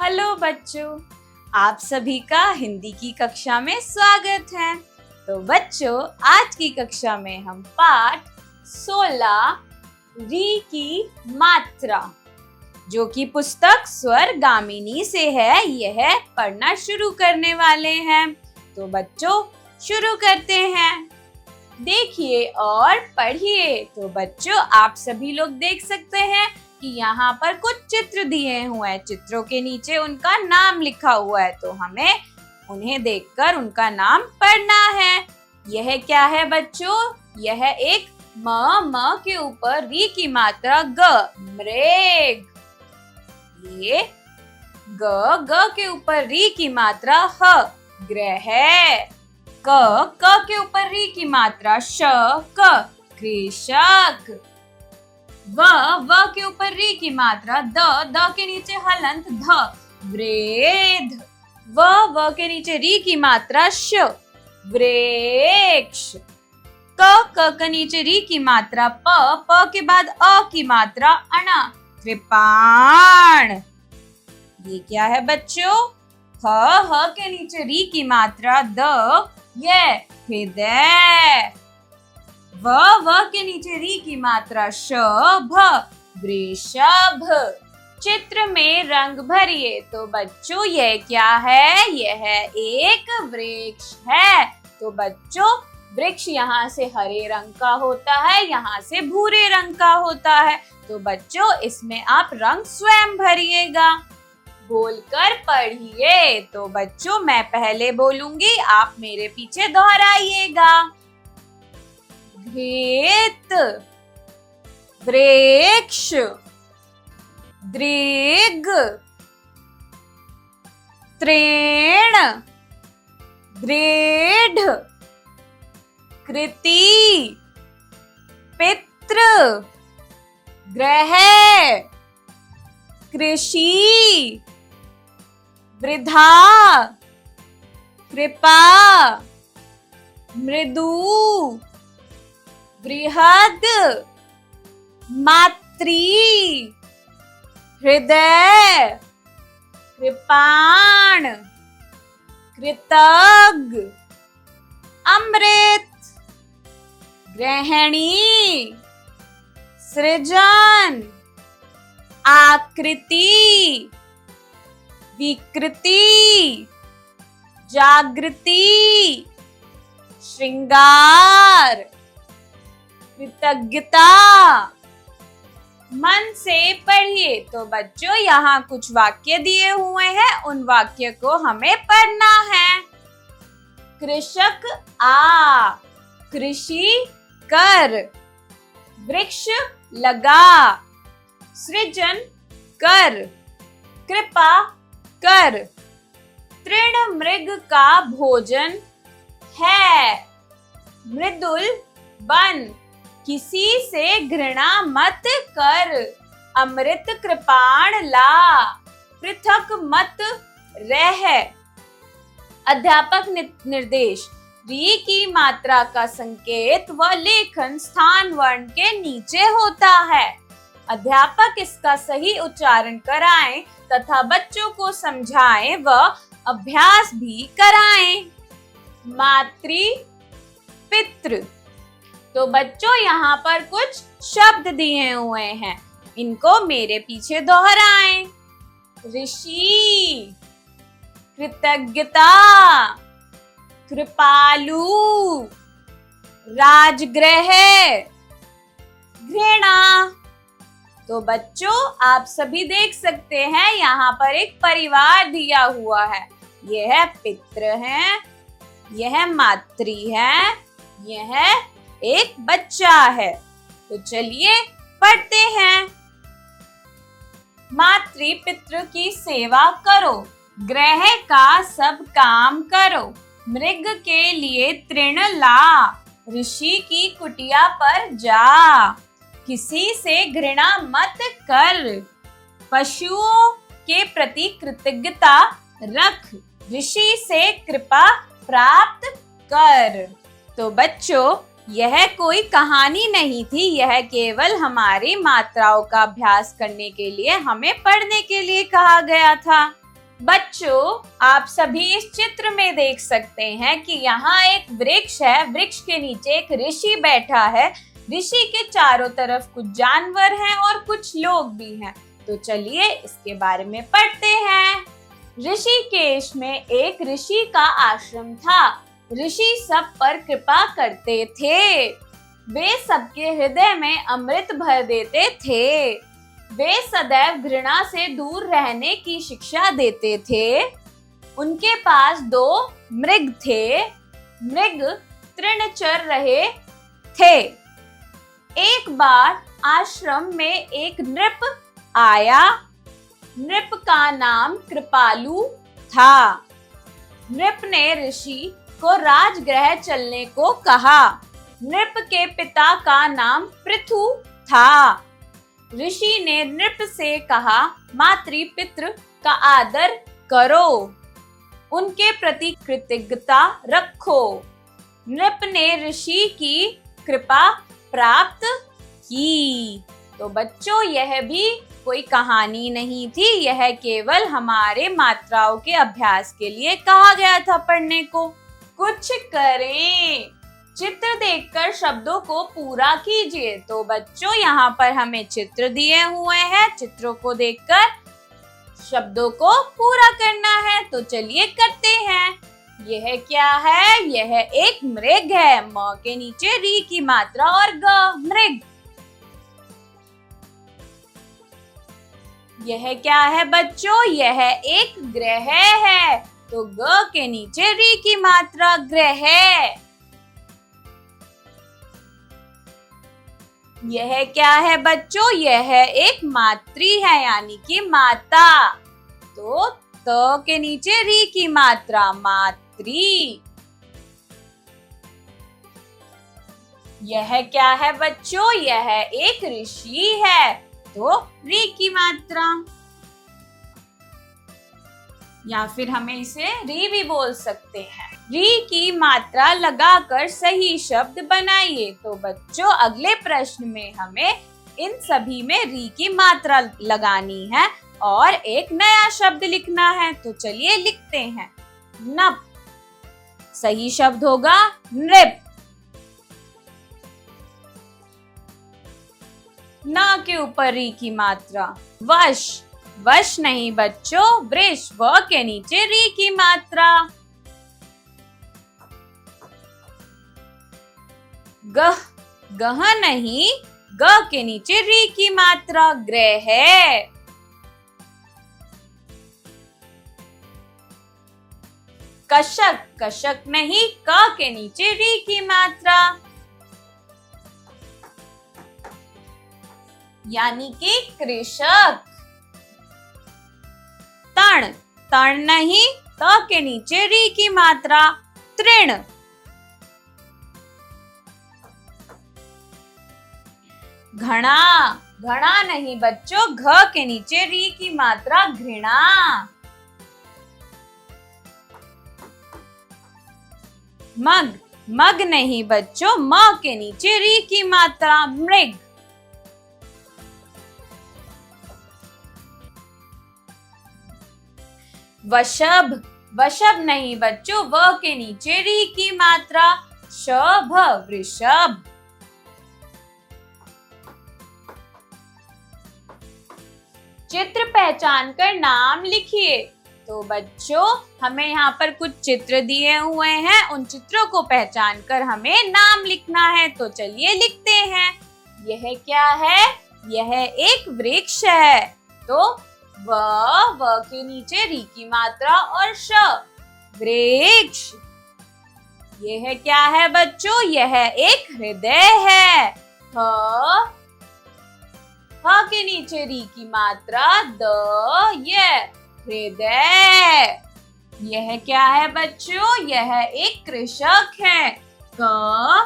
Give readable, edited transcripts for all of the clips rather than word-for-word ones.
Hello बच्चों, आप सभी का हिंदी की कक्षा में स्वागत है। तो बच्चों, आज की कक्षा में हम पाठ 16 री की मात्रा, जो कि पुस्तक स्वरगामिनी से है, यह पढ़ना शुरू करने वाले हैं। तो बच्चों, शुरू करते हैं। देखिए और पढ़िए। तो बच्चों, आप सभी लोग देख सकते हैं कि यहाँ पर कुछ चित्र दिए हुए हैं। चित्रों के नीचे उनका नाम लिखा हुआ है, तो हमें उन्हें देखकर उनका नाम पढ़ना है। यह क्या है बच्चों? यह एक म के ऊपर री की मात्रा ग, मृग। ये ग के ऊपर री की मात्रा ह, ग्रह। क के ऊपर री की मात्रा श, क, कृषक। व के ऊपर री की मात्रा द के नीचे हलंत ध, वृद्ध। व के नीचे री की मात्रा श, वृक्ष। क के नीचे री की मात्रा प के बाद अ की मात्रा अण, कृपाण। ये क्या है बच्चों? ह के नीचे री की मात्रा द, ये हृदय। व के नीचे री की मात्रा श, भ, वृषभ। चित्र में रंग भरिए। तो बच्चों, यह क्या है? यह एक वृक्ष है। तो बच्चों, वृक्ष यहाँ से हरे रंग का होता है, यहाँ से भूरे रंग का होता है। तो बच्चों, इसमें आप रंग स्वयं भरिएगा। बोलकर पढ़िए। तो बच्चों, मैं पहले बोलूंगी, आप मेरे पीछे दोहराइएगा। घृत, वृक्ष, दृग, तृण, दृढ़, कृति, पितृ, ग्रह, कृषि, वृद्धा, कृपा, मृदु, बृहद, मातृ, हृदय, कृपाण, कृतज्ञ, अमृत, गृहिणी, सृजन, आकृति, विकृति, जागृति, श्रृंगार, कृतज्ञता। मन से पढ़िए। तो बच्चों, यहाँ कुछ वाक्य दिए हुए हैं, उन वाक्य को हमें पढ़ना है। कृषक आ, कृषि कर, वृक्ष लगा, सृजन कर, कृपा कर, तृण मृग का भोजन है, मृदुल बन, किसी से घृणा मत कर, अमृत कृपाण ला, पृथक मत रह। अध्यापक निर्देश। री की मात्रा का संकेत व लेखन स्थान वर्ण के नीचे होता है। अध्यापक इसका सही उच्चारण कराएं तथा बच्चों को समझाएं व अभ्यास भी कराएं। मातृ, पितृ। तो बच्चों, यहाँ पर कुछ शब्द दिए हुए हैं, इनको मेरे पीछे दोहराएं। ऋषि, कृतज्ञता, कृपालु, राजगृह, घृणा। तो बच्चों, आप सभी देख सकते हैं, यहाँ पर एक परिवार दिया हुआ है। यह पितृ है, यह मातृ है, यह एक बच्चा है। तो चलिए पढ़ते हैं। मातृ पितृ की सेवा करो, ग्रह का सब काम करो, मृग के लिए तृण ला, ऋषि की कुटिया पर जा, किसी से घृणा मत कर, पशुओं के प्रति कृतज्ञता रख, ऋषि से कृपा प्राप्त कर। तो बच्चों, यह कोई कहानी नहीं थी, यह केवल हमारी मात्राओं का अभ्यास करने के लिए, हमें पढ़ने के लिए कहा गया था। बच्चों, आप सभी इस चित्र में देख सकते हैं कि यहाँ एक वृक्ष है। वृक्ष के नीचे एक ऋषि बैठा है। ऋषि के चारों तरफ कुछ जानवर हैं और कुछ लोग भी हैं। तो चलिए इसके बारे में पढ़ते हैं। ऋषिकेश में एक ऋषि का आश्रम था। ऋषि सब पर कृपा करते थे। वे सबके हृदय में अमृत भर देते थे। वे सदैव घृणा से दूर रहने की शिक्षा देते थे। उनके पास 2 मृग थे। मृग तृण चर रहे थे। एक बार आश्रम में एक नृप आया। नृप का नाम कृपालु था। नृप ने ऋषि को राजगृह चलने को कहा। नृप के पिता का नाम पृथु था। ऋषि ने नृप से कहा, मातृ पितृ का आदर करो, उनके प्रति कृतज्ञता रखो। नृप ने ऋषि की कृपा प्राप्त की। तो बच्चों, यह भी कोई कहानी नहीं थी, यह केवल हमारे मात्राओं के अभ्यास के लिए कहा गया था पढ़ने को। कुछ करें। चित्र देखकर शब्दों को पूरा कीजिए। तो बच्चों, यहाँ पर हमें चित्र दिए हुए हैं। चित्रों को देखकर शब्दों को पूरा करना है। तो चलिए करते हैं। यह क्या है? यह एक मृग है। म के नीचे री की मात्रा और ग, मृग। यह क्या है बच्चों? यह एक ग्रह है। तो ग के नीचे री की मात्रा, ग्रह। यह क्या है बच्चों? यह एक मातृ है, यानी कि माता। तो त के नीचे री की मात्रा, मातृ। यह क्या है बच्चों? यह एक ऋषि है। तो री की मात्रा, या फिर हमें इसे री भी बोल सकते हैं। री की मात्रा लगाकर सही शब्द बनाइए। तो बच्चों, अगले प्रश्न में हमें इन सभी में री की मात्रा लगानी है और एक नया शब्द लिखना है। तो चलिए लिखते हैं। नप, सही शब्द होगा नृप। ना के ऊपर री की मात्रा, वश। वश नहीं बच्चों, वृष। व के नीचे री की मात्रा। गह, गह नहीं, ग के नीचे री की मात्रा, ग्रह। कशक, कशक नहीं, क के नीचे री की मात्रा, यानी कि कृषक। तण, तण नहीं, त के नीचे री की मात्रा, तृण। घना, घना नहीं बच्चों, घ के नीचे री की मात्रा, घृणा। मग, मग नहीं बच्चों, म के नीचे री की मात्रा, मृग। वशभ, वशभ नहीं बच्चों, व के नीचे री की मात्रा, शभ, वृषभ। चित्र पहचान कर नाम लिखिए। तो बच्चों, हमें यहाँ पर कुछ चित्र दिए हुए हैं। उन चित्रों को पहचान कर हमें नाम लिखना है। तो चलिए लिखते हैं। यह क्या है? यह एक वृक्ष है। तो व के नीचे री की मात्रा और श, वृक्ष। यह क्या है बच्चों? यह एक हृदय है। ह के नीचे री की मात्रा, द, यह हृदय। यह क्या है बच्चों? यह एक कृषक है। क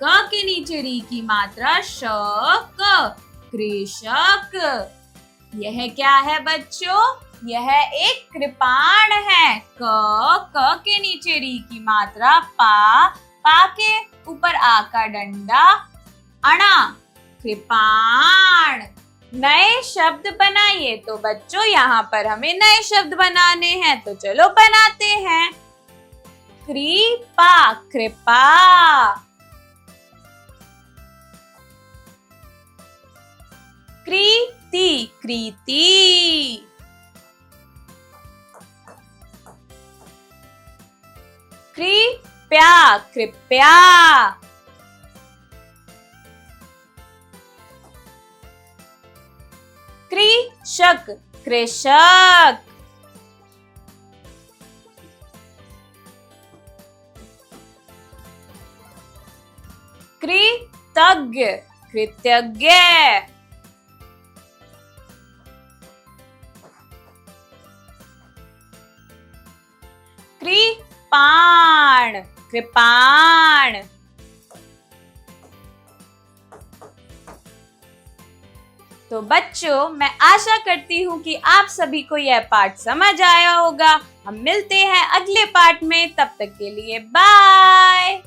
के नीचे री की मात्रा, श, क, कृषक। यह क्या है बच्चों? यह एक कृपाण है। क के नीचे री की मात्रा, पा के ऊपर आ का डंडा, अणा, कृपाण। नए शब्द बनाइए। तो बच्चों यहाँ पर हमें नए शब्द बनाने हैं, तो चलो बनाते हैं। कृपा, कृपा। कृति, कृति। कृपया, कृपया। कृषक, कृषक। कृतज्ञ, कृतज्ञ। कृपाण, कृपाण। तो बच्चों, मैं आशा करती हूँ कि आप सभी को यह पाठ समझ आया होगा। हम मिलते हैं अगले पाठ में, तब तक के लिए बाय।